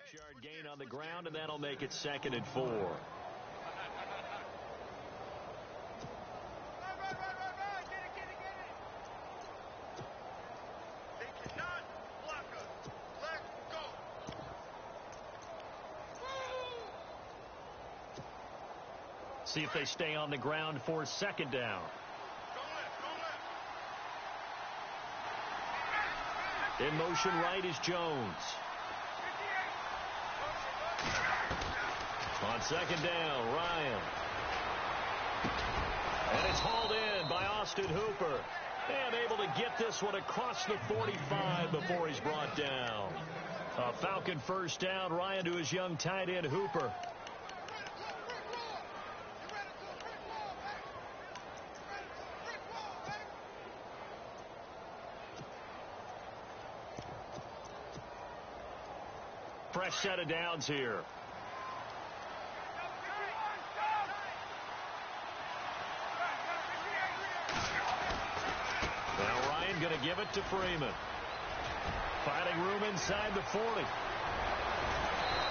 6-yard gain on the ground, and that'll make it 2nd and 4. See if they stay on the ground for 2nd down. In motion right is Jones. On 2nd down, Ryan. And it's hauled in by Austin Hooper. And able to get this one across the 45 before he's brought down. A Falcon 1st down. Ryan to his young tight end, Hooper. Fresh set of downs here. Now Ryan going to give it to Freeman. Finding room inside the 40.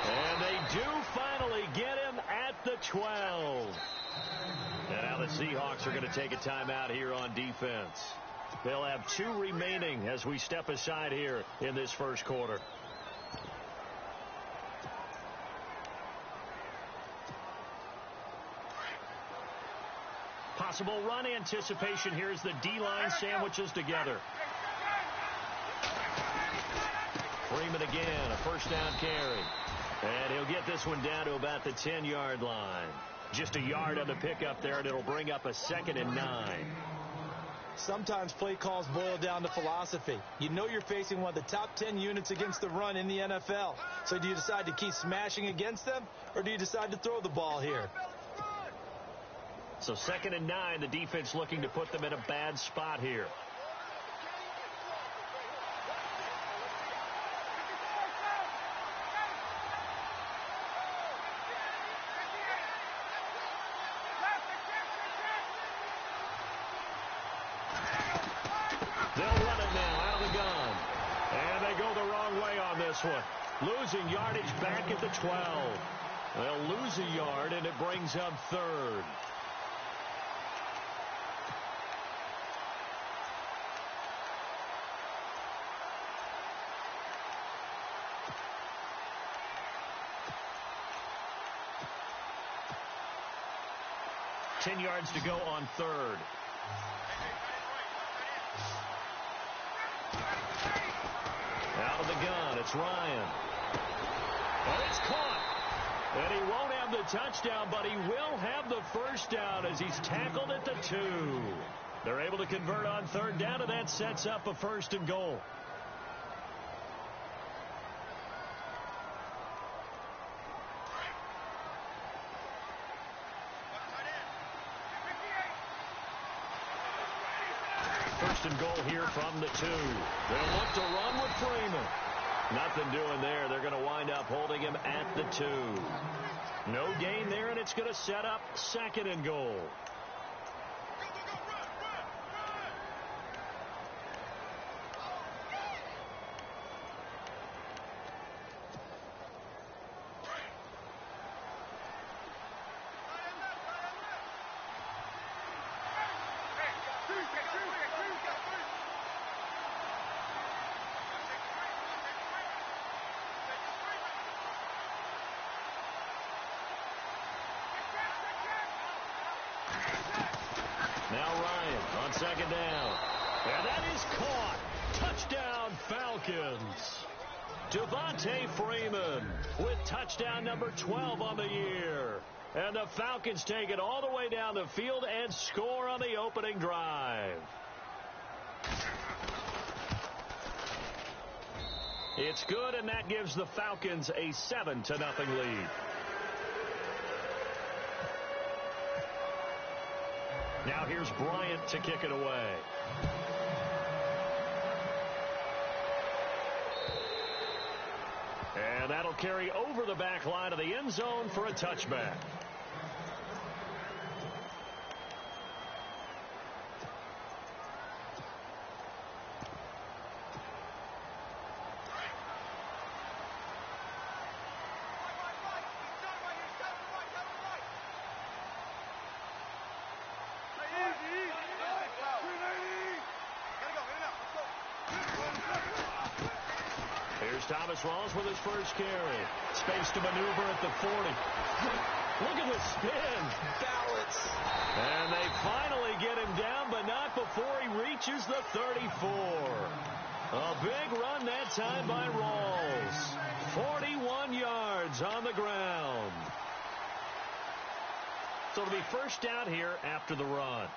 And they do finally get him at the 12. And now the Seahawks are going to take a timeout here on defense. They'll have 2 remaining as we step aside here in this first quarter. Possible run anticipation here as the D-line sandwiches together. Freeman again, a 1st down carry. And he'll get this one down to about the 10-yard line. Just a yard on the pickup there, and it'll bring up a 2nd and 9. Sometimes play calls boil down to philosophy. You know you're facing one of the top 10 units against the run in the NFL. So do you decide to keep smashing against them, or do you decide to throw the ball here? So 2nd and 9, the defense looking to put them in a bad spot here. They'll run it now out of the gun. And they go the wrong way on this one. Losing yardage back at the 12. They'll lose a yard, and it brings up 3rd. Yards to go on 3rd. Out of the gun, it's Ryan. And it's caught. And he won't have the touchdown, but he will have the 1st down as he's tackled at the 2. They're able to convert on 3rd down, and that sets up a 1st and goal. And goal here from the 2. They'll look to run with Freeman. Nothing doing there. They're going to wind up holding him at the 2. No gain there, and it's going to set up 2nd and goal. Now Ryan on 2nd down. And that is caught. Touchdown, Falcons. Devontae Freeman with touchdown number 12 on the year. And the Falcons take it all the way down the field and score on the opening drive. It's good, and that gives the Falcons a 7-0 lead. Now here's Bryant to kick it away. And that'll carry over the back line of the end zone for a touchback. Here's Thomas Rawls with his first carry. Space to maneuver at the 40. Look at the spin. Balance. And they finally get him down, but not before he reaches the 34. A big run that time by Rawls. 41 yards on the ground. So it'll be first down here after the run.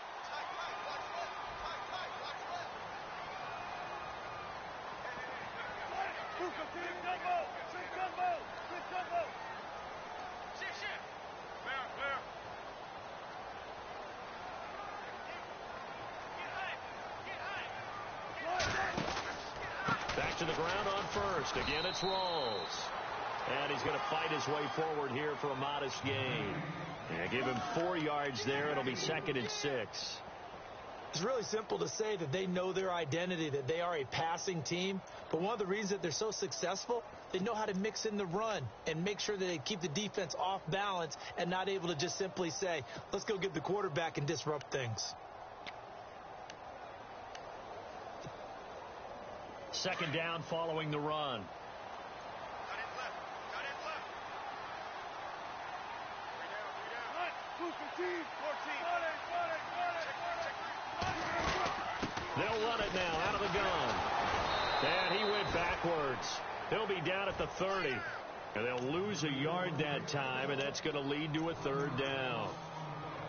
Back to the ground on first. Again, it's Rawls. And he's going to fight his way forward here for a modest gain. Yeah, give him 4 yards there. It'll be 2nd and 6. It's really simple to say that they know their identity, that they are a passing team. But one of the reasons that they're so successful, they know how to mix in the run and make sure that they keep the defense off balance and not able to just simply say, let's go get the quarterback and disrupt things. 2nd down following the run. They'll run it now out of the gun. And he went backwards. He'll be down at the 30. And they'll lose a yard that time, and that's going to lead to a 3rd down.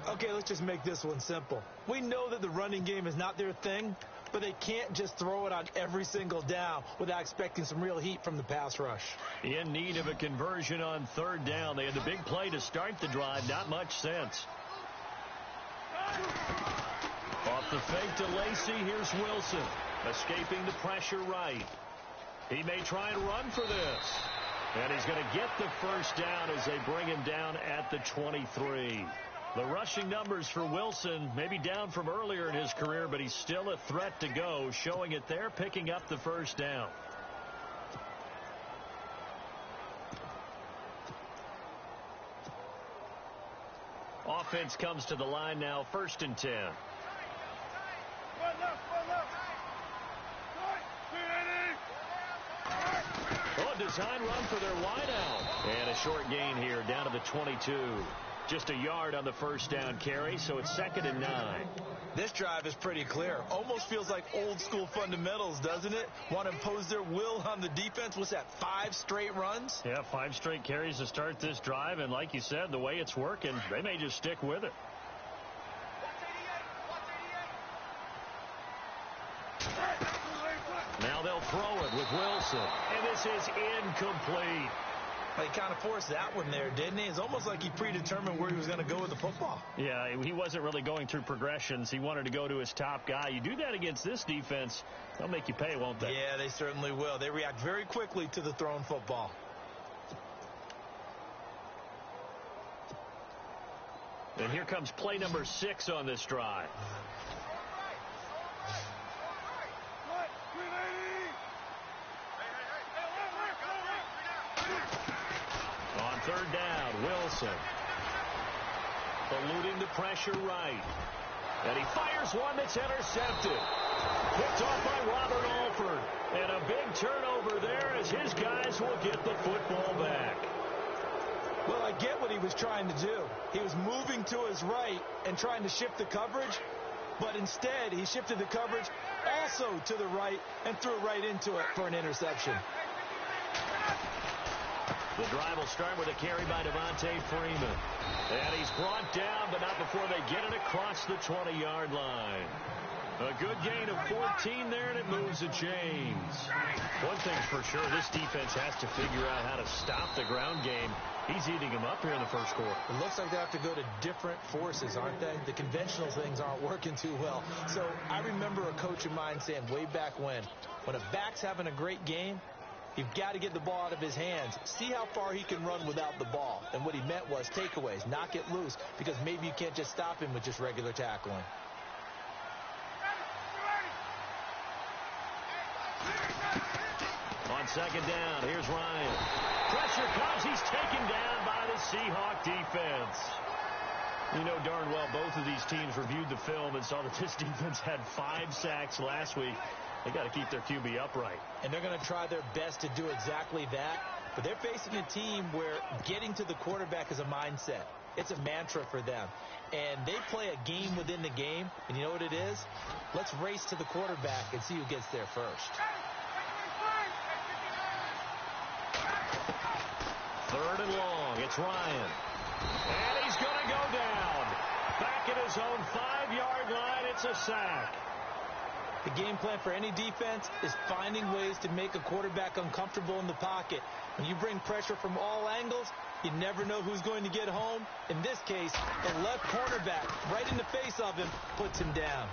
Okay, let's just make this one simple. We know that the running game is not their thing, but they can't just throw it on every single down without expecting some real heat from the pass rush. In need of a conversion on 3rd down. They had the big play to start the drive. Not much sense. Off the fake to Lacey. Here's Wilson. Escaping the pressure right. He may try and run for this. And he's going to get the first down as they bring him down at the 23. The rushing numbers for Wilson maybe down from earlier in his career, but he's still a threat to go, showing it there, picking up the first down. Offense comes to the line now, 1st and 10. Oh, design run for their wideout. And a short gain here down to the 22. Just a yard on the first down carry, so it's 2nd and 9. This drive is pretty clear. Almost feels like old school fundamentals, doesn't it? Want to impose their will on the defense. What's that, 5 straight runs? Yeah, 5 straight carries to start this drive, and like you said, the way it's working, they may just stick with it. Now they'll throw it with Wilson, and this is incomplete. He kind of forced that one there, didn't he? It's almost like he predetermined where he was going to go with the football. Yeah, he wasn't really going through progressions. He wanted to go to his top guy. You do that against this defense, they'll make you pay, won't they? Yeah, they certainly will. They react very quickly to the thrown football. And here comes play number 6 on this drive. On 3rd down, Wilson. Eluding the pressure right. And he fires one that's intercepted. Picked off by Robert Alford. And a big turnover there as his guys will get the football back. Well, I get what he was trying to do. He was moving to his right and trying to shift the coverage. But instead, he shifted the coverage also to the right and threw right into it for an interception. The drive will start with a carry by Devontae Freeman. And he's brought down, but not before they get it across the 20-yard line. A good gain of 14 there, and it moves the chains. One thing's for sure, this defense has to figure out how to stop the ground game. He's eating them up here in the first quarter. It looks like they have to go to different forces, aren't they? The conventional things aren't working too well. So I remember a coach of mine saying way back when a back's having a great game, you've got to get the ball out of his hands. See how far he can run without the ball. And what he meant was takeaways, knock it loose, because maybe you can't just stop him with just regular tackling. On 2nd down, here's Ryan. Pressure comes. He's taken down by the Seahawk defense. You know darn well both of these teams reviewed the film and saw that this defense had 5 sacks last week. They got to keep their QB upright. And they're going to try their best to do exactly that. But they're facing a team where getting to the quarterback is a mindset. It's a mantra for them. And they play a game within the game. And you know what it is? Let's race to the quarterback and see who gets there first. Third and long. It's Ryan. And he's going to go down. Back at his own 5-yard line. It's a sack. The game plan for any defense is finding ways to make a quarterback uncomfortable in the pocket. When you bring pressure from all angles, you never know who's going to get home. In this case, the left cornerback, right in the face of him, puts him down.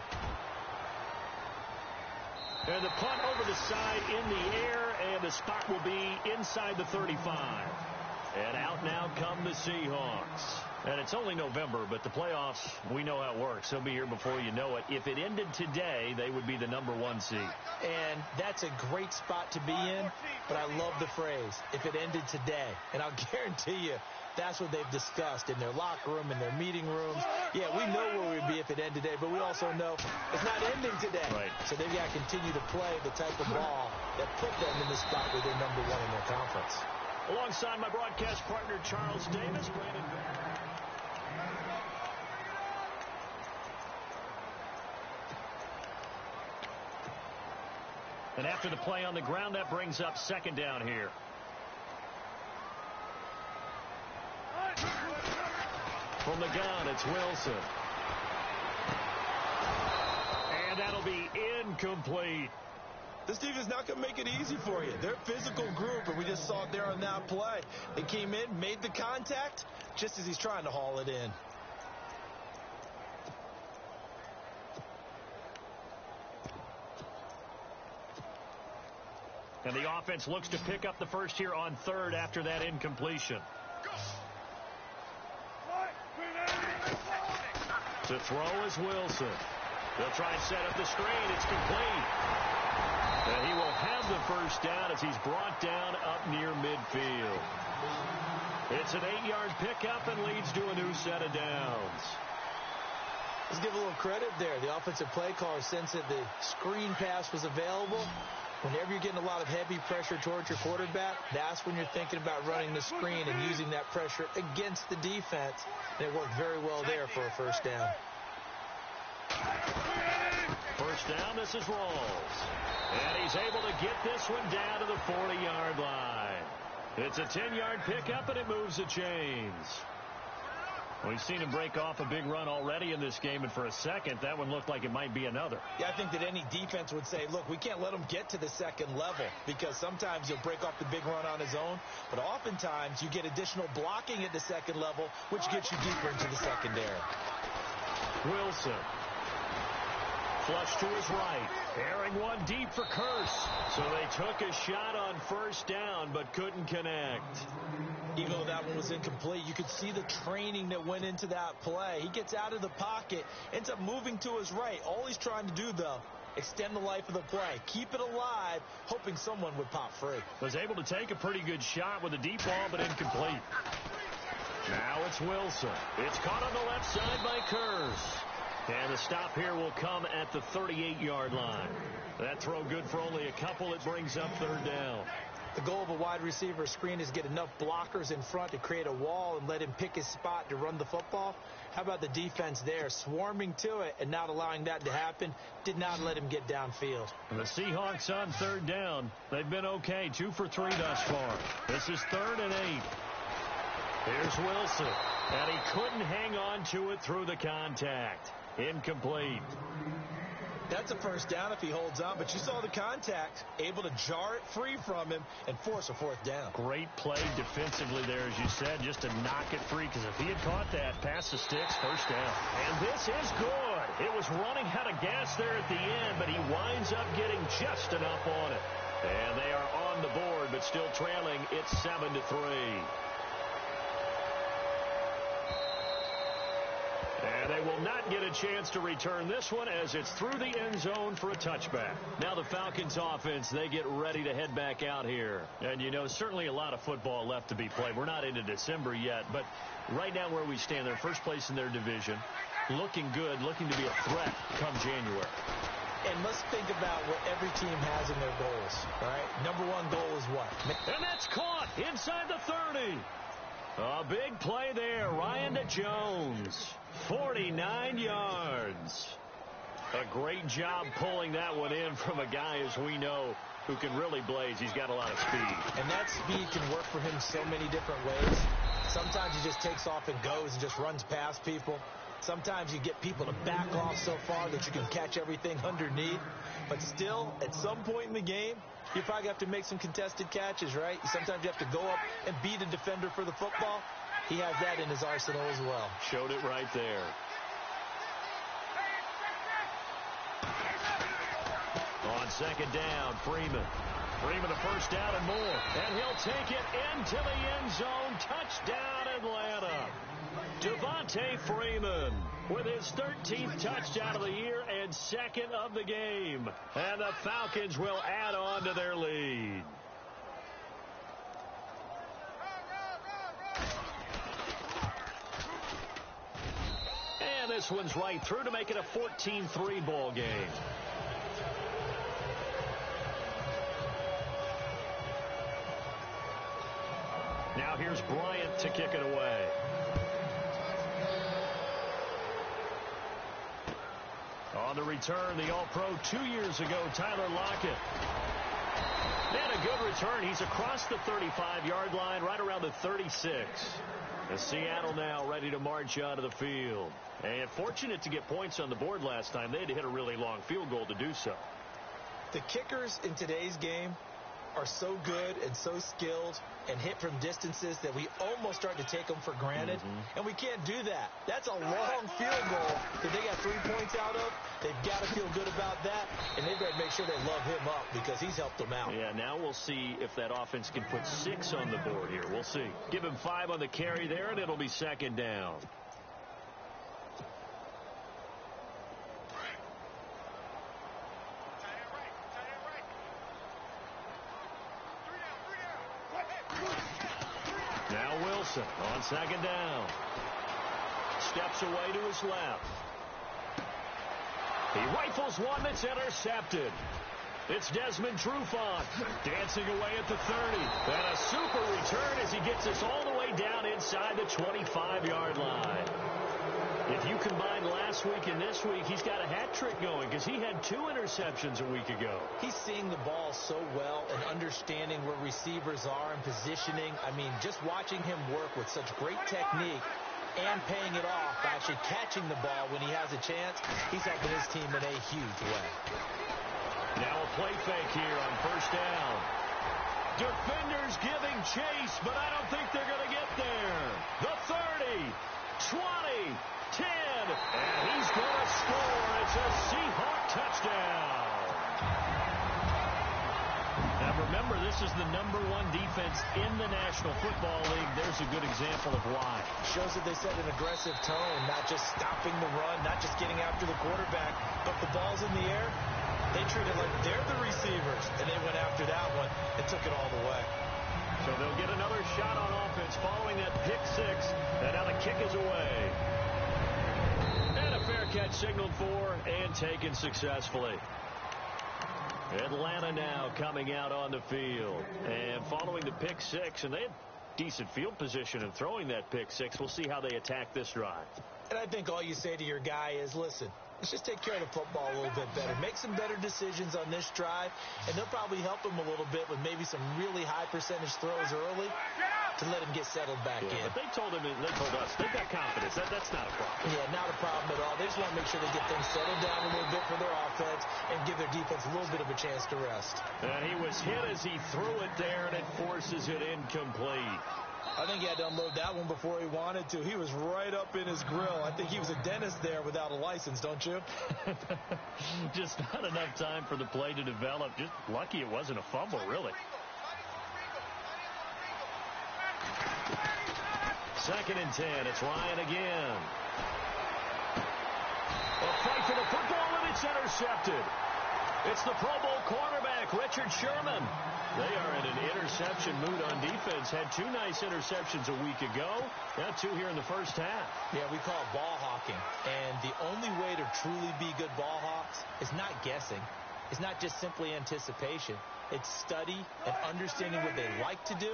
And the punt over the side in the air, and the spot will be inside the 35. And out now come the Seahawks. And it's only November, but the playoffs, we know how it works. They'll be here before you know it. If it ended today, they would be the #1 seed. And that's a great spot to be in, but I love the phrase, if it ended today. And I'll guarantee you, that's what they've discussed in their locker room, in their meeting rooms. Yeah, we know where we'd be if it ended today, but we also know it's not ending today. Right. So they've got to continue to play the type of ball that put them in the spot where they're #1 in their conference. Alongside my broadcast partner, Charles Davis, Brandon. And after the play on the ground, that brings up second down here. From the gun, it's Wilson. And that'll be incomplete. This defense is not going to make it easy for you. They're a physical group, and we just saw it there on that play. They came in, made the contact, just as he's trying to haul it in. And the offense looks to pick up the first here on third after that incompletion. To throw is Wilson. They'll try and set up the screen. It's complete. And he will have the first down as he's brought down up near midfield. It's an 8-yard pickup and leads to a new set of downs. Let's give a little credit there. The offensive play caller sensed that the screen pass was available. Whenever you're getting a lot of heavy pressure towards your quarterback, that's when you're thinking about running the screen and using that pressure against the defense. And it worked very well there for a first down. First down, this is Rawls. And he's able to get this one down to the 40-yard line. It's a 10-yard pickup, and it moves the chains. We've seen him break off a big run already in this game, and for a second, that one looked like it might be another. Yeah, I think that any defense would say, look, we can't let him get to the second level, because sometimes he'll break off the big run on his own, but oftentimes you get additional blocking at the second level, which gets you deeper into the secondary. Wilson. Flush to his right. Airing one deep for Curse. So they took a shot on first down, but couldn't connect. Even though that one was incomplete, you could see the training that went into that play. He gets out of the pocket, ends up moving to his right. All he's trying to do, though, extend the life of the play. Keep it alive, hoping someone would pop free. Was able to take a pretty good shot with a deep ball, but incomplete. Now it's Wilson. It's caught on the left side by Curse. And the stop here will come at the 38-yard line. That throw good for only a couple. It brings up third down. The goal of a wide receiver screen is get enough blockers in front to create a wall and let him pick his spot to run the football. How about the defense there, swarming to it and not allowing that to happen? Did not let him get downfield. And the Seahawks on third down. They've been okay, 2 for 3 thus far. This is 3rd and 8. Here's Wilson. And he couldn't hang on to it through the contact. Incomplete. That's a first down if he holds on, but you saw the contact, able to jar it free from him and force a 4th down. Great play defensively there, as you said, just to knock it free, because if he had caught that, past the sticks, first down. And this is good. It was running out of gas there at the end, but he winds up getting just enough on it. And they are on the board, but still trailing. It's 7-3. And they will not get a chance to return this one as it's through the end zone for a touchback. Now the Falcons offense, they get ready to head back out here. And, you know, certainly a lot of football left to be played. We're not into December yet, but right now where we stand, they're first place in their division. looking good, looking to be a threat come January. And let's think about what every team has in their goals, all right? Number one goal is what? And that's caught inside the 30. A big play there. Ryan to Jones. 49 yards. A great job pulling that one in from a guy, as we know, who can really blaze. He's got a lot of speed. And that speed can work for him so many different ways. Sometimes he just takes off and goes and just runs past people. Sometimes you get people to back off so far that you can catch everything underneath. But still, at some point in the game, you probably have to make some contested catches, right? Sometimes you have to go up and beat a defender for the football. He has that in his arsenal as well. Showed it right there. On second down, Freeman. Freeman a first down and more. And he'll take it into the end zone. Touchdown, Atlanta. Devontae Freeman with his 13th touchdown of the year and second of the game. And the Falcons will add on to their lead. And this one's right through to make it a 14-3 ball game. Now here's Bryant to kick it away. On the return, the All-Pro 2 years ago, Tyler Lockett. And a good return. He's across the 35-yard line, right around the 36. The Seattle now ready to march out of the field. And fortunate to get points on the board last time. They had to hit a really long field goal to do so. The kickers in today's game are so good and so skilled and hit from distances that we almost start to take them for granted. And we can't do that. That's a long field goal that they got 3 points out of. They've got to feel good about that, and they've got to make sure they love him up because he's helped them out. Yeah, now we'll see if that offense can put 6 on the board here. We'll see. Give him 5 on the carry there, and it'll be second down. Now Wilson on second down. Steps away to his left. He rifles one that's intercepted. It's Desmond Trufant dancing away at the 30. And a super return as he gets us all the way down inside the 25-yard line. If you combine last week and this week, he's got a hat trick going because he had 2 interceptions a week ago. He's seeing the ball so well and understanding where receivers are and positioning. I mean, just watching him work with such great technique and paying it off by actually catching the ball when he has a chance, he's helping his team in a huge way. Now a play fake here on first down. Defenders giving chase, but I don't think they're going to get there. The 30, 20, 10, and he's going to score. It's a Seahawk touchdown. Now remember, this is the #1 defense in the National Football League. There's a good example of why. Shows that they set an aggressive tone, not just stopping the run, not just getting after the quarterback, but the ball's in the air. They treat it like they're the receivers, and they went after that one and took it all the way. So they'll get another shot on offense following that pick 6, and now the kick is away. And a fair catch signaled for and taken successfully. Atlanta now coming out on the field. And following the pick 6, and they had decent field position in throwing that pick 6. We'll see how they attack this drive. And I think all you say to your guy is, listen, let's just take care of the football a little bit better. Make some better decisions on this drive, and they'll probably help him a little bit with maybe some really high percentage throws early to let him get settled back in. But they told us, they've got confidence. That's not a problem. Yeah, not a problem at all. They just want to make sure they get things settled down a little bit for their offense and give their defense a little bit of a chance to rest. And he was hit as he threw it there, and it forces it incomplete. I think he had to unload that one before he wanted to. He was right up in his grill. I think he was a dentist there without a license, don't you? Just not enough time for the play to develop. Just lucky it wasn't a fumble, really. Second and 10. It's Ryan again. A fight for the football, and it's intercepted. It's the Pro Bowl cornerback, Richard Sherman. They are in an interception mood on defense. Had 2 nice interceptions a week ago. Now 2 here in the first half. Yeah, we call it ball hawking. And the only way to truly be good ball hawks is not guessing. It's not just simply anticipation. It's study and understanding what they like to do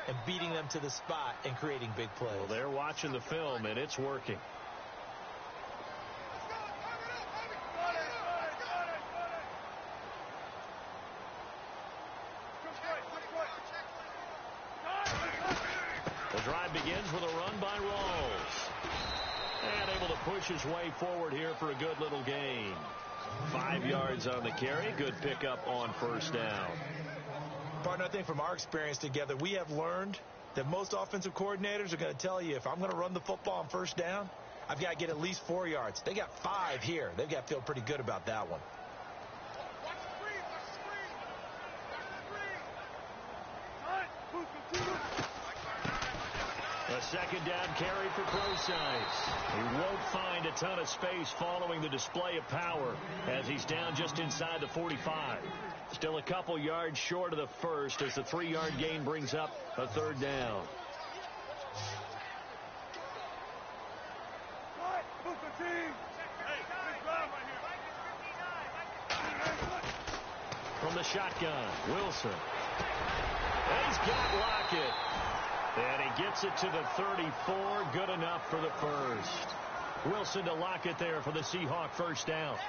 and beating them to the spot and creating big plays. Well, they're watching the film, and it's working. The drive begins with a run by Rawls. And able to push his way forward here for a good little gain. 5 yards on the carry. Good pickup on first down. Partner, I think from our experience together, we have learned that most offensive coordinators are going to tell you, if I'm going to run the football on first down, I've got to get at least 4 yards. They got 5 here. They've got to feel pretty good about that one. A second down carry for Procise. He won't find a ton of space following the display of power as he's down just inside the 45. Still a couple yards short of the first as the 3-yard gain brings up a third down. From the shotgun, Wilson. He's got Lockett. And he gets it to the 34. Good enough for the first. Wilson to Lockett there for the Seahawk first down.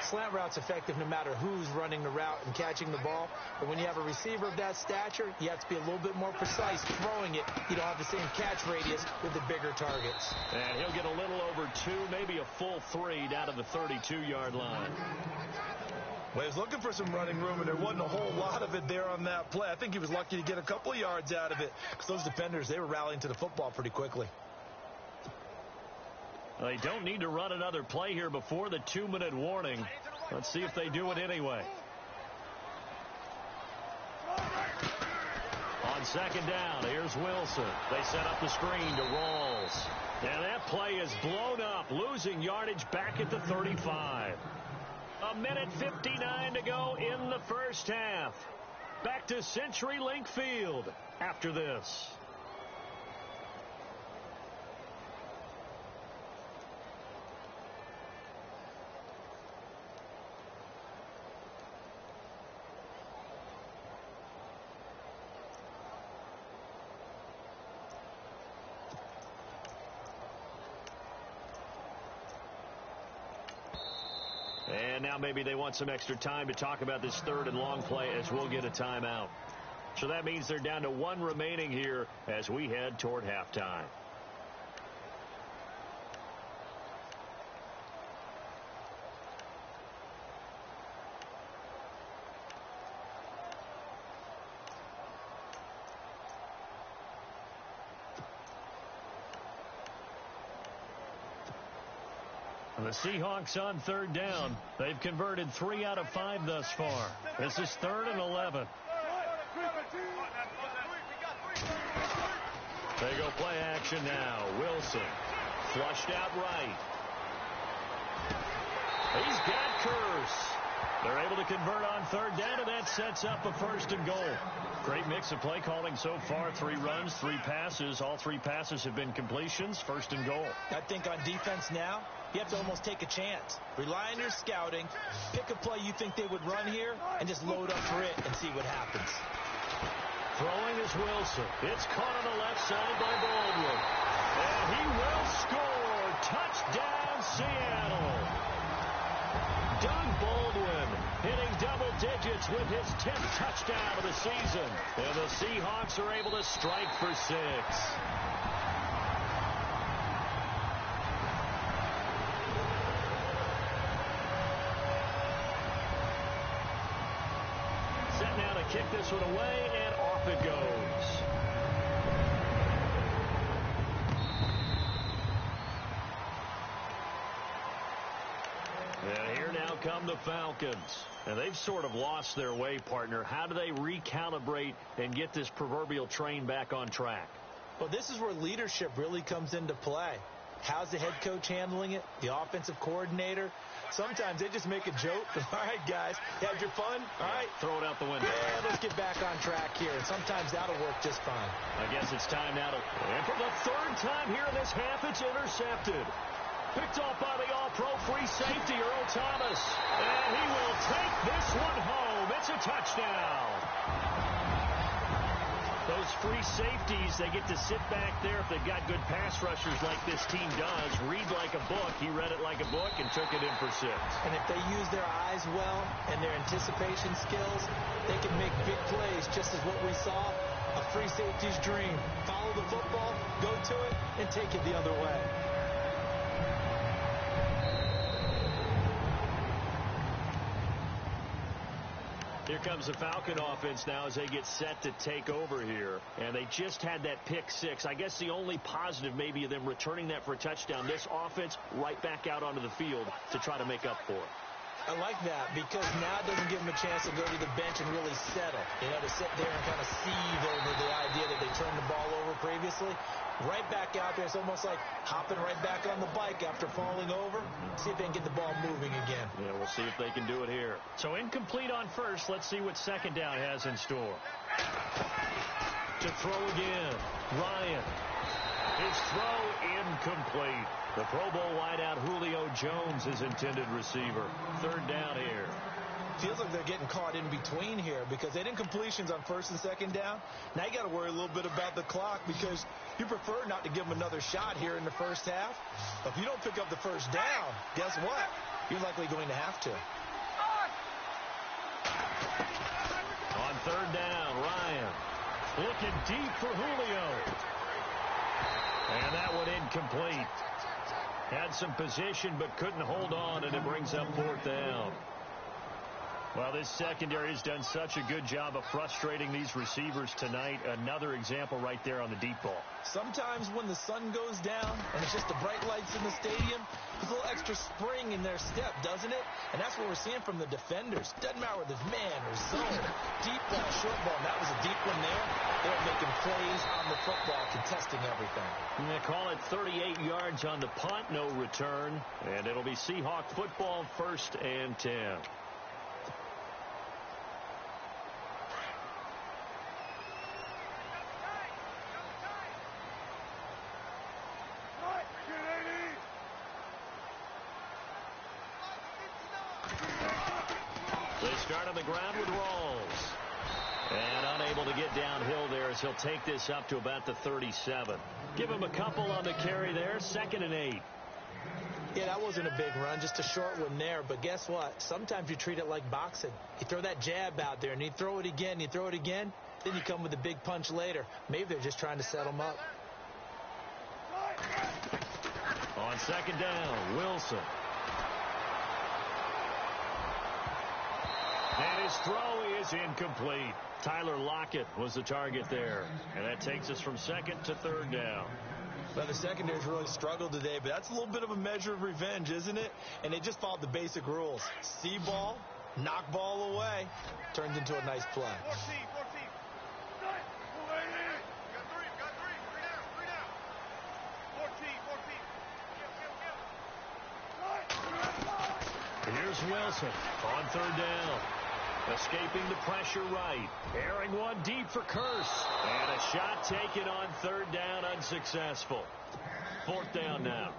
Slant route's effective no matter who's running the route and catching the ball. But when you have a receiver of that stature, you have to be a little bit more precise throwing it. You don't have the same catch radius with the bigger targets. And he'll get a little over 2, maybe a full 3 down to the 32-yard line. Well, he was looking for some running room, and there wasn't a whole lot of it there on that play. I think he was lucky to get a couple of yards out of it because those defenders, they were rallying to the football pretty quickly. They don't need to run another play here before the 2-minute warning. Let's see if they do it anyway. On second down, here's Wilson. They set up the screen to Rawls. And that play is blown up, losing yardage back at the 35. A minute 59 to go in the first half. Back to CenturyLink Field after this. And now maybe they want some extra time to talk about this third and long play as we'll get a timeout. So that means they're down to 1 remaining here as we head toward halftime. The Seahawks on third down. They've converted 3 out of 5 thus far. This is 3rd and 11. They go play action now. Wilson flushed out right. He's got Curse. They're able to convert on third down, and that sets up a 1st and goal. Great mix of play calling so far. 3 runs, 3 passes. All 3 passes have been completions. 1st and goal. I think on defense now, you have to almost take a chance. Rely on your scouting. Pick a play you think they would run here, and just load up for it and see what happens. Throwing is Wilson. It's caught on the left side by Baldwin. And he will score. Touchdown, Seattle. Doug Baldwin hitting double digits with his 10th touchdown of the season. And the Seahawks are able to strike for 6. Set now to kick this one away, and off it goes. And here now come the Falcons. And they've sort of lost their way, partner. How do they recalibrate and get this proverbial train back on track? Well, this is where leadership really comes into play. How's the head coach handling it? The offensive coordinator? Sometimes they just make a joke. All right, guys, had your fun? All right. Throw it out the window. Yeah, let's get back on track here. And sometimes that'll work just fine. I guess it's time now to... And for the third time here in this half, it's intercepted. Picked off by the all-pro free safety, Earl Thomas. And he will take this one home. It's a touchdown. Those free safeties, they get to sit back there if they've got good pass rushers like this team does. Read like a book. He read it like a book and took it in for 6. And if they use their eyes well and their anticipation skills, they can make big plays, just as what we saw. A free safety's dream. Follow the football, go to it, and take it the other way. Here comes the Falcon offense now as they get set to take over here. And they just had that pick 6. I guess the only positive maybe of them returning that for a touchdown. This offense right back out onto the field to try to make up for it. I like that because now it doesn't give them a chance to go to the bench and really settle. You know, to sit there and kind of seethe over the idea that they turned the ball over previously. Right back out there. It's almost like hopping right back on the bike after falling over. See if they can get the ball moving again. Yeah, we'll see if they can do it here. So incomplete on first. Let's see what second down has in store. To throw again. Ryan. His throw incomplete. The Pro Bowl wideout Julio Jones is intended receiver. Third down here. Feels like they're getting caught in between here because they didn't completions on first and second down. Now you got to worry a little bit about the clock because you prefer not to give them another shot here in the first half. If you don't pick up the first down, guess what? You're likely going to have to. On third down, Ryan looking deep for Julio. And that one incomplete. Had some position but couldn't hold on, and it brings up fourth down. Well, this secondary has done such a good job of frustrating these receivers tonight. Another example right there on the deep ball. Sometimes when the sun goes down and it's just the bright lights in the stadium, there's a little extra spring in their step, doesn't it? And that's what we're seeing from the defenders. Doesn't matter whether it's man or zone, deep ball, short ball. And that was a deep one there. They're making plays on the football, contesting everything. And they call it 38 yards on the punt, no return. And it'll be Seahawk football, 1st and 10. They start on the ground with Rawls. And unable to get downhill there as he'll take this up to about the 37. Give him a couple on the carry there. 2nd and 8. Yeah, that wasn't a big run, just a short one there. But guess what? Sometimes you treat it like boxing. You throw that jab out there, and you throw it again, you throw it again. Then you come with a big punch later. Maybe they're just trying to set them up. On 2nd down, Wilson. And his throw is incomplete. Tyler Lockett was the target there. And that takes us from 2nd to 3rd down. Well, the secondary's really struggled today, but that's a little bit of a measure of revenge, isn't it? And they just followed the basic rules. See ball, knock ball away. Turns into a nice play. 14. Got three. 14. Here's Wilson on 3rd down. Escaping the pressure right. Airing one deep for Curse. And a shot taken on 3rd down, unsuccessful. 4th down now.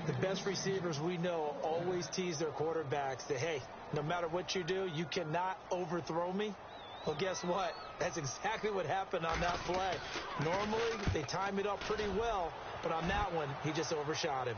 The best receivers we know always tease their quarterbacks that, hey, no matter what you do, you cannot overthrow me. Well, guess what? That's exactly what happened on that play. Normally, they time it up pretty well, but on that one, he just overshot him.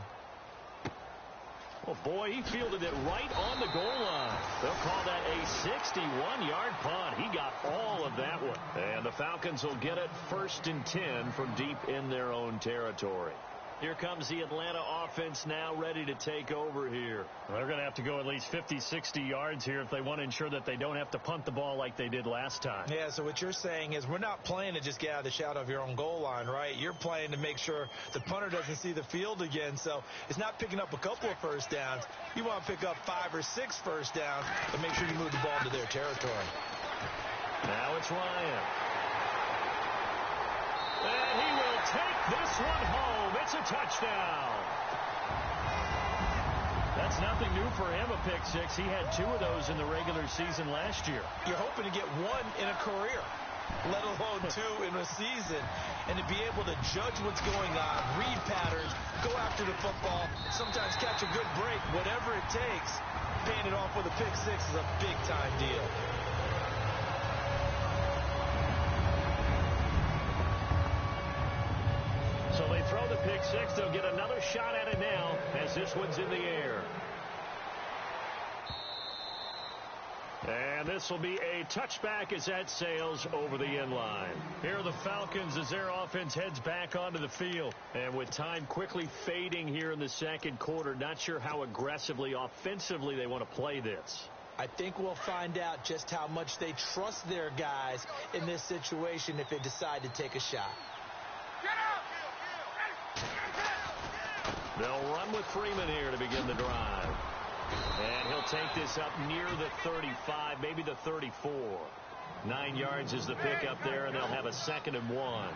Well, boy, he fielded it right on the goal line. They'll call that a 61-yard punt. He got all of that one. And the Falcons will get it 1st and 10 from deep in their own territory. Here comes the Atlanta offense now ready to take over here. Well, they're going to have to go at least 50, 60 yards here if they want to ensure that they don't have to punt the ball like they did last time. Yeah, so what you're saying is we're not playing to just get out of the shadow of your own goal line, right? You're playing to make sure the punter doesn't see the field again. So it's not picking up a couple of first downs. You want to pick up 5 or 6 first downs and make sure you move the ball into their territory. Now it's Ryan. And he will will take this one home. It's a touchdown. That's nothing new for him, a pick six. He had 2 of those in the regular season last year. You're hoping to get 1 in a career, let alone 2 in a season. And to be able to judge what's going on, read patterns, go after the football, sometimes catch a good break, whatever it takes, paying it off with a pick six is a big-time deal. So they throw the pick six. They'll get another shot at it now as this one's in the air. And this will be a touchback as that sails over the end line. Here are the Falcons as their offense heads back onto the field. And with time quickly fading here in the second quarter, not sure how aggressively, offensively they want to play this. I think we'll find out just how much they trust their guys in this situation if they decide to take a shot. They'll run with Freeman here to begin the drive. And he'll take this up near the 35, maybe the 34. 9 yards is the pickup there, and they'll have a 2nd and 1.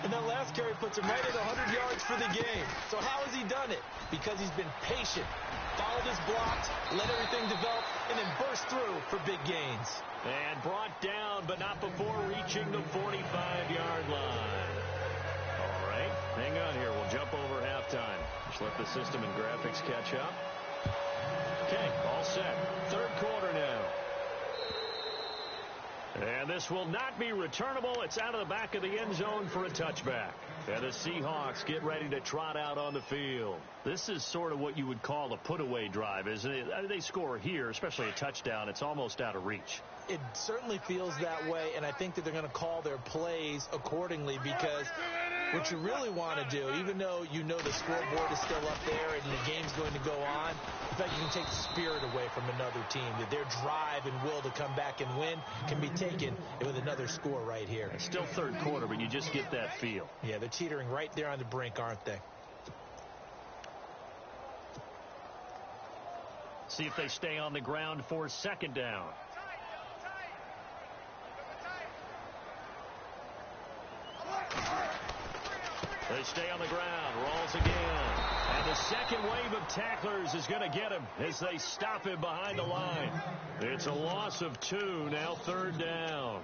And that last carry puts him right at 100 yards for the game. So how has he done it? Because he's been patient, followed his blocks, let everything develop, and then burst through for big gains. And brought down, but not before reaching the 45-yard line. All right, hang on here. We'll jump over halftime. Just let the system and graphics catch up. Okay, all set. Third quarter now. And this will not be returnable. It's out of the back of the end zone for a touchback. And the Seahawks get ready to trot out on the field. This is sort of what you would call a put-away drive, isn't it? I mean, they score here, especially a touchdown. It's almost out of reach. It certainly feels that way, and I think that they're going to call their plays accordingly because what you really want to do, even though you know the scoreboard is still up there and the game's going to go on, in fact, you can take the spirit away from another team. That their drive and will to come back and win can be taken with another score right here. It's still third quarter, but you just get that feel. Yeah, they're teetering right there on the brink, aren't they? See if they stay on the ground for 2nd down. They stay on the ground. Rolls again. And the second wave of tacklers is going to get him as they stop him behind the line. It's a loss of 2. Now 3rd down.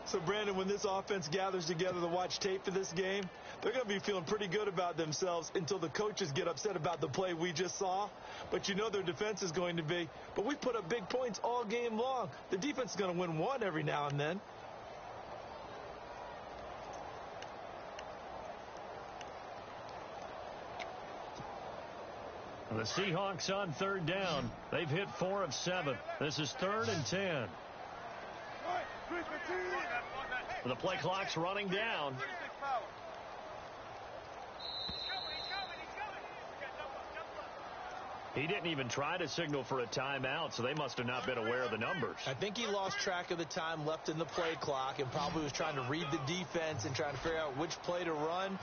So, Brandon, when this offense gathers together to watch tape for this game, they're going to be feeling pretty good about themselves until the coaches get upset about the play we just saw. But you know their defense is going to be. But we put up big points all game long. The defense is going to win one every now and then. The Seahawks on 3rd down. They've hit 4 of 7. This is 3rd and 10. The play clock's running down. He didn't even try to signal for a timeout, so they must have not been aware of the numbers. I think he lost track of the time left in the play clock and probably was trying to read the defense and trying to figure out which play to run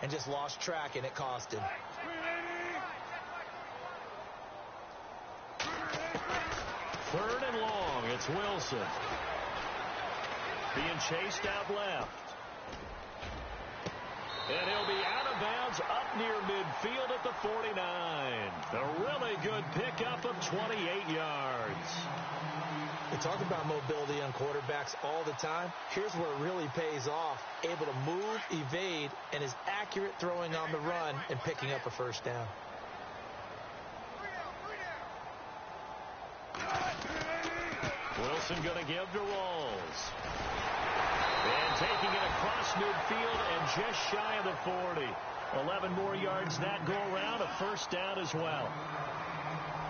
and just lost track, and it cost him. 3rd and long. It's Wilson. Being chased out left. And he'll be out of bounds up near midfield at the 49. A really good pickup of 28 yards. We talk about mobility on quarterbacks all the time. Here's where it really pays off. Able to move, evade, and is accurate throwing on the run and picking up a 1st down. Wilson going to give to Rolls. And taking it across midfield and just shy of the 40. 11 more yards that go around, a 1st down as well.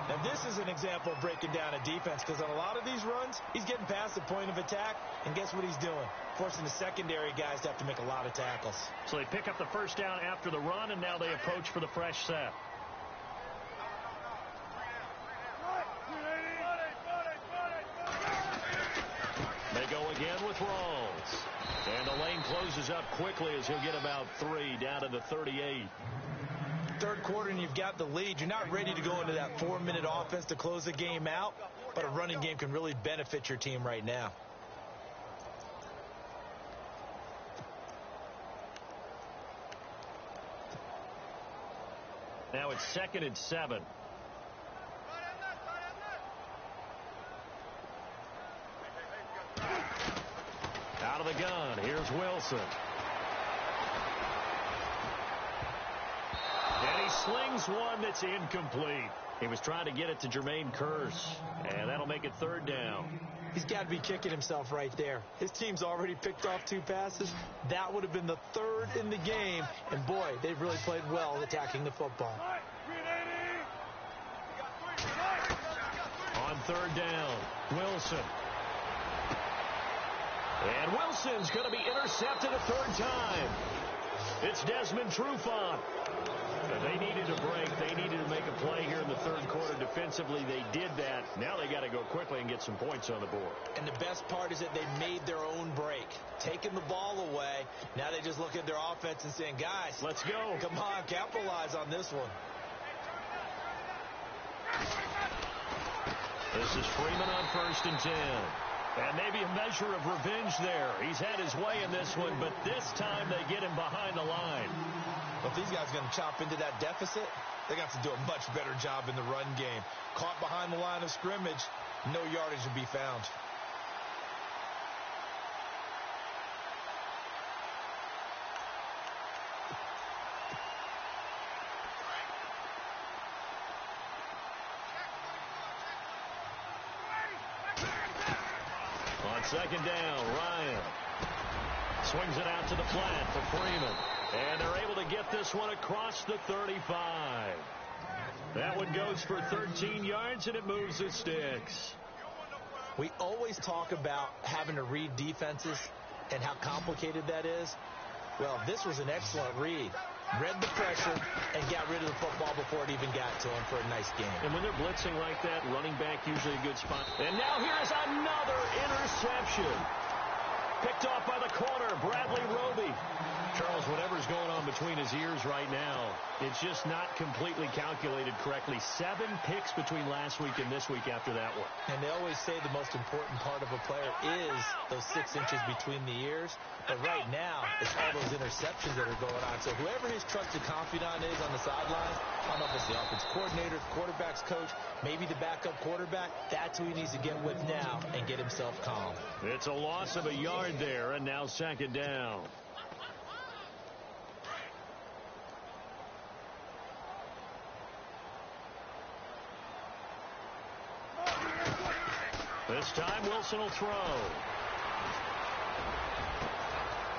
Now, this is an example of breaking down a defense because on a lot of these runs, he's getting past the point of attack, and guess what he's doing? Forcing the secondary guys to have to make a lot of tackles. So they pick up the 1st down after the run, and now they approach for the fresh set. They go again with Rolls. And the lane closes up quickly as he'll get about 3 down to the 38. Third quarter and you've got the lead. You're not ready to go into that 4-minute offense to close the game out, but a running game can really benefit your team right now. it's 2nd and 7. Out of the gun, here's Wilson. And he slings one that's incomplete. He was trying to get it to Jermaine Kearse, and that'll make it 3rd down. He's got to be kicking himself right there. His team's already picked off 2 passes. That would have been the 3rd in the game. And, boy, they've really played well attacking the football. On 3rd down, Wilson. And Wilson's going to be intercepted a 3rd time. It's Desmond Trufant. They needed a break. They needed to make a play here in the 3rd quarter. Defensively, they did that. Now they got to go quickly and get some points on the board. And the best part is that they made their own break. Taking the ball away. Now they just look at their offense and saying, guys, let's go. Come on, capitalize on this one. This is Freeman on 1st and 10. And maybe a measure of revenge there. He's had his way in this one, but this time they get him behind the line. Well, if these guys are going to chop into that deficit, they're going to have to do a much better job in the run game. Caught behind the line of scrimmage, no yardage to be found. On 2nd down, Ryan swings it out to the flat for Freeman. And they're able to get this one across the 35. That one goes for 13 yards, and it moves the sticks. We always talk about having to read defenses and how complicated that is. Well, this was an excellent read. Read the pressure and got rid of the football before it even got to him for a nice game. And when they're blitzing like that, running back usually a good spot. And now here's another interception. Picked off by the corner, Bradley Roby. Charles, whatever's going on between his ears right now, it's just not completely calculated correctly. 7 picks between last week and this week after that one. And they always say the most important part of a player is those 6 inches between the ears. But right now, it's all those interceptions that are going on. So whoever his trusted confidant is on the sidelines, I don't know if it's the offensive coordinator, the quarterback's coach, maybe the backup quarterback, that's who he needs to get with now and get himself calm. It's a loss of a yard there, and now 2nd down. This time Wilson will throw.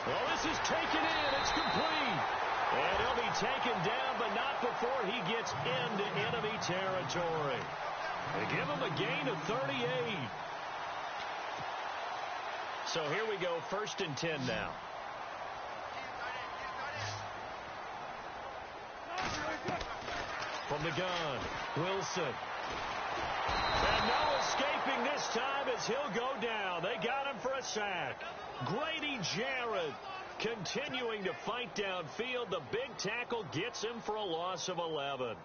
Well, this is taken in. It's complete. And he'll be taken down, but not before he gets into enemy territory. They give him a gain of 38. So here we go, 1st and 10 now. From the gun, Wilson. And no escaping this time as he'll go down. They got him for a sack. Grady Jarrett continuing to fight downfield. The big tackle gets him for a loss of 11.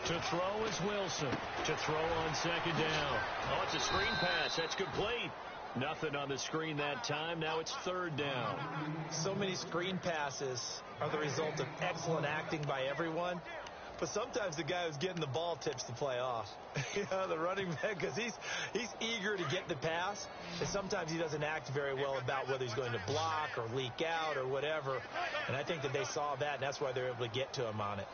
To throw is Wilson. To throw on 2nd down. Oh, it's a screen pass. That's complete. Nothing on the screen that time. Now it's 3rd down. So many screen passes are the result of excellent acting by everyone. But sometimes the guy who's getting the ball tips the play off. The running back, because he's eager to get the pass. And sometimes he doesn't act very well about whether he's going to block or leak out or whatever. And I think that they saw that, and that's why they're able to get to him on it.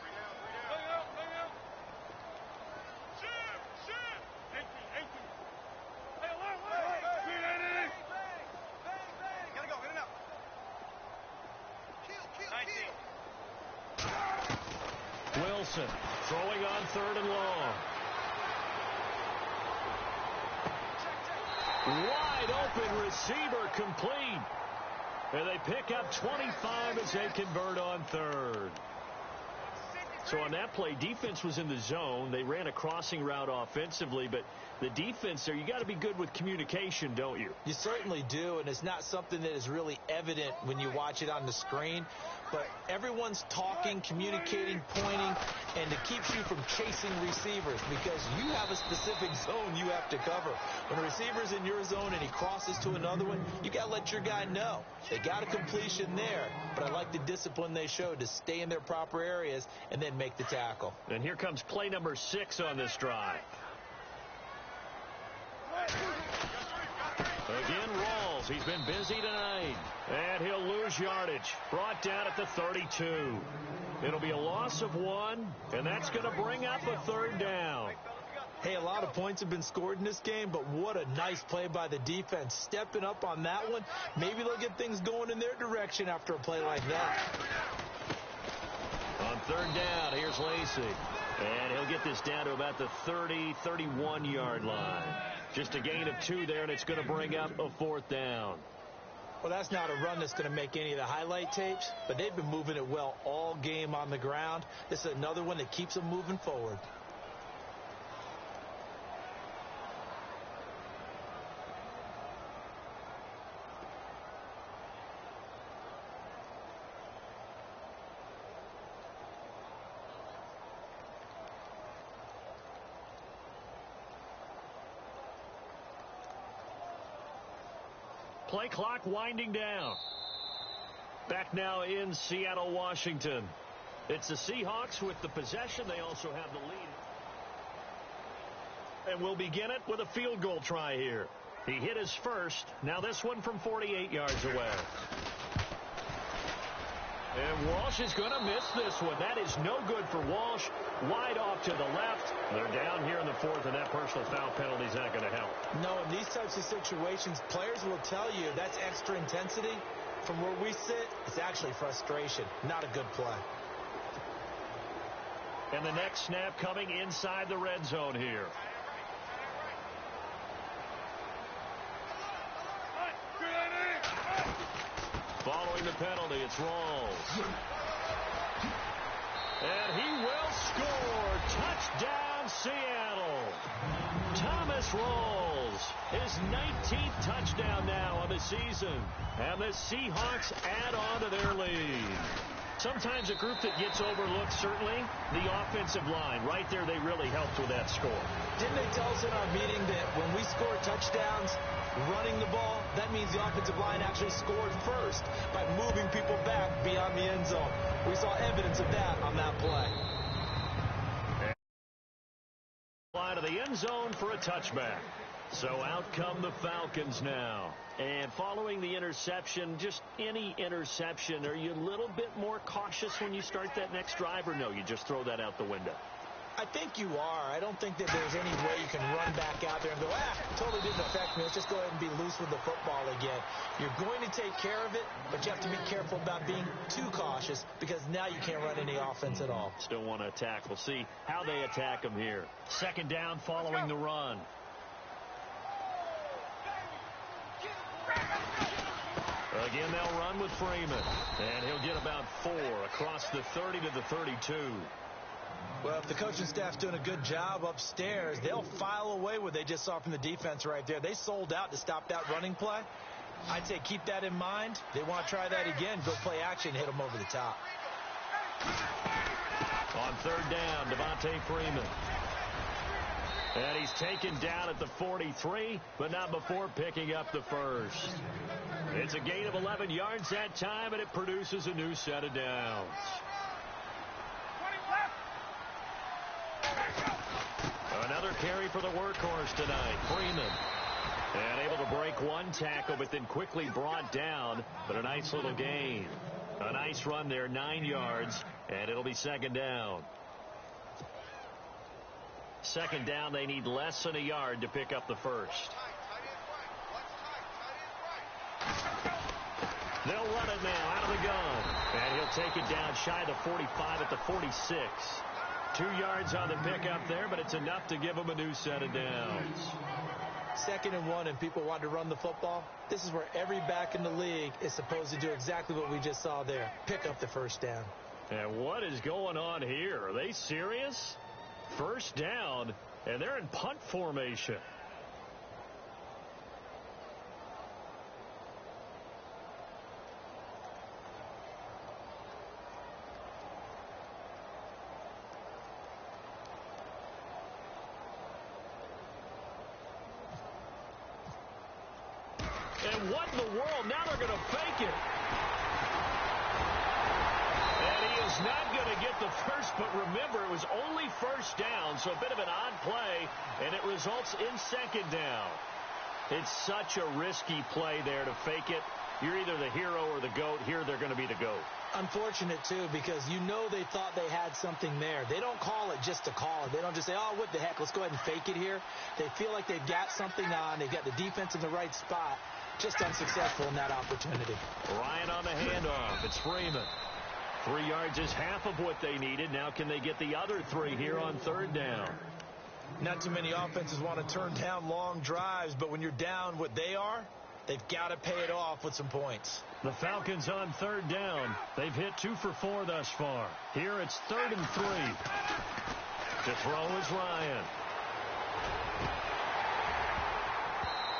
Wilson throwing on 3rd and long. Wide open receiver complete. And they pick up 25 as they convert on 3rd. So on that play, defense was in the zone. They ran a crossing route offensively, but the defense there, you got to be good with communication, don't you? You certainly do, and it's not something that is really evident when you watch it on the screen. But everyone's talking, communicating, pointing, and it keeps you from chasing receivers because you have a specific zone you have to cover. When a receiver's in your zone and he crosses to another one, you got to let your guy know. They got a completion there, but I like the discipline they showed to stay in their proper areas and then make the tackle. And here comes play number 6 on this drive. Again, Rawls. He's been busy tonight. And he'll lose yardage. Brought down at the 32. It'll be a loss of 1, and that's going to bring up a 3rd down. Hey, a lot of points have been scored in this game, but what a nice play by the defense. Stepping up on that one, maybe they'll get things going in their direction after a play like that. On 3rd down, here's Lacey. And he'll get this down to about the 30, 31-yard line. Just a gain of 2 there, and it's going to bring up a 4th down. Well, that's not a run that's going to make any of the highlight tapes, but they've been moving it well all game on the ground. This is another one that keeps them moving forward. Play clock winding down. Back now in Seattle, Washington. It's the Seahawks with the possession. They also have the lead. And we'll begin it with a field goal try here. He hit his first. Now this one from 48 yards away. And Walsh is going to miss this one. That is no good for Walsh. Wide off to the left. They're down here in the 4th, and that personal foul penalty is not going to help. No, in these types of situations, players will tell you that's extra intensity. From where we sit, it's actually frustration. Not a good play. And the next snap coming inside the red zone here. Following the penalty, it's Rawls. And he will score. Touchdown, Seattle. Thomas Rawls, his 19th touchdown now on the season. And the Seahawks add on to their lead. Sometimes a group that gets overlooked, certainly, the offensive line. Right there, they really helped with that score. Didn't they tell us in our meeting that when we score touchdowns running the ball, that means the offensive line actually scored first by moving people back beyond the end zone? We saw evidence of that on that play. Line of the end zone for a touchback. So out come the Falcons now. And following the interception, just any interception, are you a little bit more cautious when you start that next drive, or no, you just throw that out the window? I think you are. I don't think that there's any way you can run back out there and go, totally didn't affect me. Let's just go ahead and be loose with the football again. You're going to take care of it, but you have to be careful about being too cautious because now you can't run any offense at all. Still want to attack. We'll see how they attack them here. 2nd down following the run. Again, they'll run with Freeman. And he'll get about 4 across the 30 to the 32. Well, if the coaching staff's doing a good job upstairs, they'll file away what they just saw from the defense right there. They sold out to stop that running play. I'd say keep that in mind. They want to try that again. Go play action, hit them over the top. On 3rd down, Devontae Freeman. And he's taken down at the 43, but not before picking up the first. It's a gain of 11 yards that time, and it produces a new set of downs. Another carry for the workhorse tonight, Freeman. And able to break one tackle, but then quickly brought down. But a nice little gain. A nice run there, 9 yards, and it'll be 2nd down. 2nd down, they need less than a yard to pick up the first. They'll run it now out of the gun. And he'll take it down shy of the 45 at the 46. 2 yards on the pickup there, but it's enough to give them a new set of downs. 2nd and 1, and people want to run the football. This is where every back in the league is supposed to do exactly what we just saw there. Pick up the first down. And what is going on here? Are they serious? 1st down, and they're in punt formation. what in the world? Now they're going to fake it. And he is not going to get the first, but remember, it was only first down, so a bit of an odd play, and it results in second down. It's such a risky play there to fake it. You're either the hero or the GOAT. Here they're going to be the GOAT. Unfortunate, too, because you know they thought they had something there. They don't call it just to call it. They don't just say, oh, what the heck, let's go ahead and fake it here. They feel like they've got something on. They've got the defense in the right spot. Just unsuccessful in that opportunity. Ryan on the handoff. It's Freeman. 3 yards is half of what they needed. Now can they get the other 3 here on third down? Not too many offenses want to turn down long drives, but when you're down what they are, they've got to pay it off with some points. The Falcons on third down. They've hit 2 for 4 thus far. Here it's 3rd and 3. To throw is Ryan.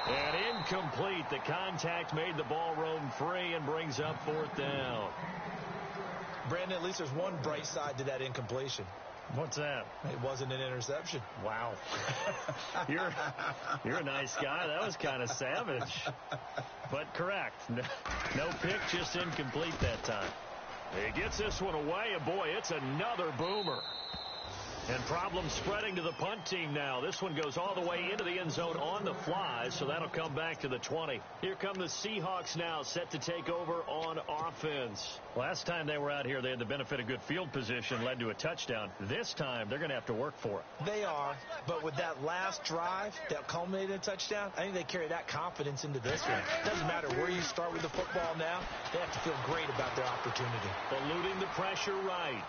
And incomplete. The contact made the ball roam free and brings up 4th down. Brandon, at least there's one bright side to that incompletion. What's that? It wasn't an interception. Wow. You're a nice guy. That was kind of savage. But correct. No pick, just incomplete that time. He gets this one away, and boy, it's another boomer. And problems spreading to the punt team now. This one goes all the way into the end zone on the fly, so that'll come back to the 20. Here come the Seahawks now, set to take over on offense. Last time they were out here, they had the benefit of good field position, led to a touchdown. This time, they're going to have to work for it. They are, but with that last drive that culminated in a touchdown, I think they carry that confidence into this one. Doesn't matter where you start with the football now, they have to feel great about their opportunity. Eluding the pressure right.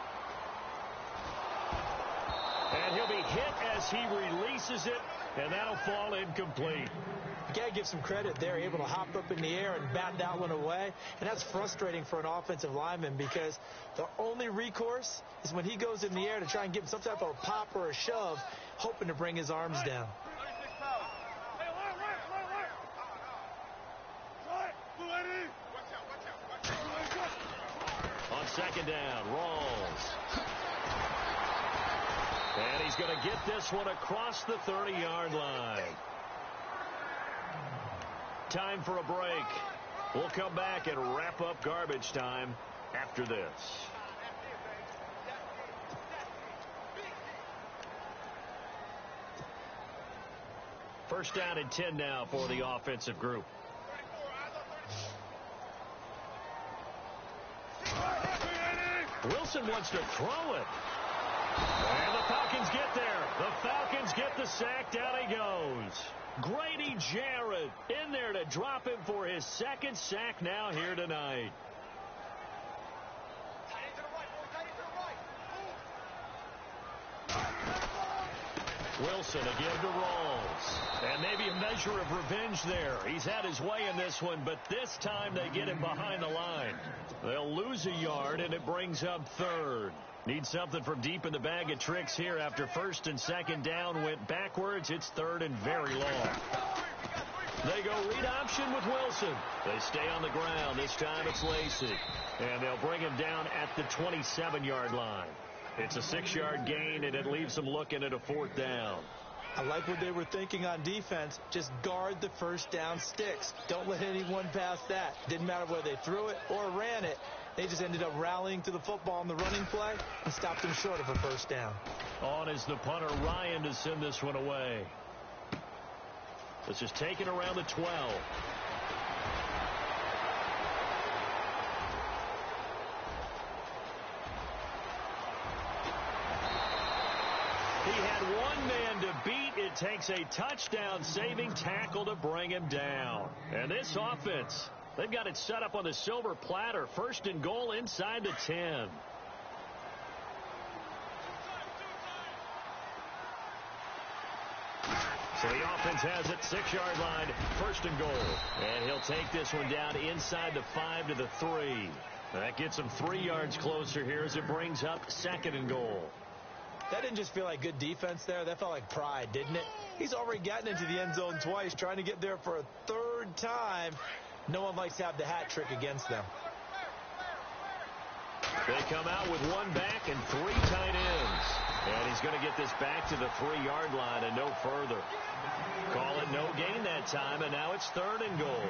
And he'll be hit as he releases it, and that'll fall incomplete. You got to give some credit. They're able to hop up in the air and bat that one away, and that's frustrating for an offensive lineman because the only recourse is when he goes in the air to try and give him some type of a pop or a shove, hoping to bring his arms down. On second down, Rawls. And he's going to get this one across the 30-yard line. Time for a break. We'll come back and wrap up garbage time after this. First down and 10 now for the offensive group. Wilson wants to throw it. And the Falcons get there. The Falcons get the sack. Down he goes. Grady Jarrett in there to drop him for his second sack now here tonight. Wilson again to Rawls. And maybe a measure of revenge there. He's had his way in this one, but this time they get him behind the line. They'll lose a yard, and it brings up third. Need something from deep in the bag of tricks here after first and second down went backwards. It's third and very long. They go read option with Wilson. They stay on the ground. This time it's Lacey. And they'll bring him down at the 27-yard line. It's a 6-yard gain, and it leaves them looking at a 4th down. I like what they were thinking on defense. Just guard the first down sticks. Don't let anyone pass that. Didn't matter whether they threw it or ran it. They just ended up rallying to the football on the running play and stopped them short of a first down. On is the punter, Ryan, to send this one away. This is taken around the 12. He had one man to beat. It takes a touchdown-saving tackle to bring him down. And this offense, they've got it set up on the silver platter. First and goal inside the 10. So the offense has it, 6-yard line, first and goal. And he'll take this one down inside the 5 to the 3. That gets him 3 yards closer here as it brings up second and goal. That didn't just feel like good defense there. That felt like pride, didn't it? He's already gotten into the end zone twice, trying to get there for a third time. No one likes to have the hat trick against them. They come out with one back and 3 tight ends. And he's going to get this back to the 3-yard line and no further. Call it no gain that time, and now it's third and goal.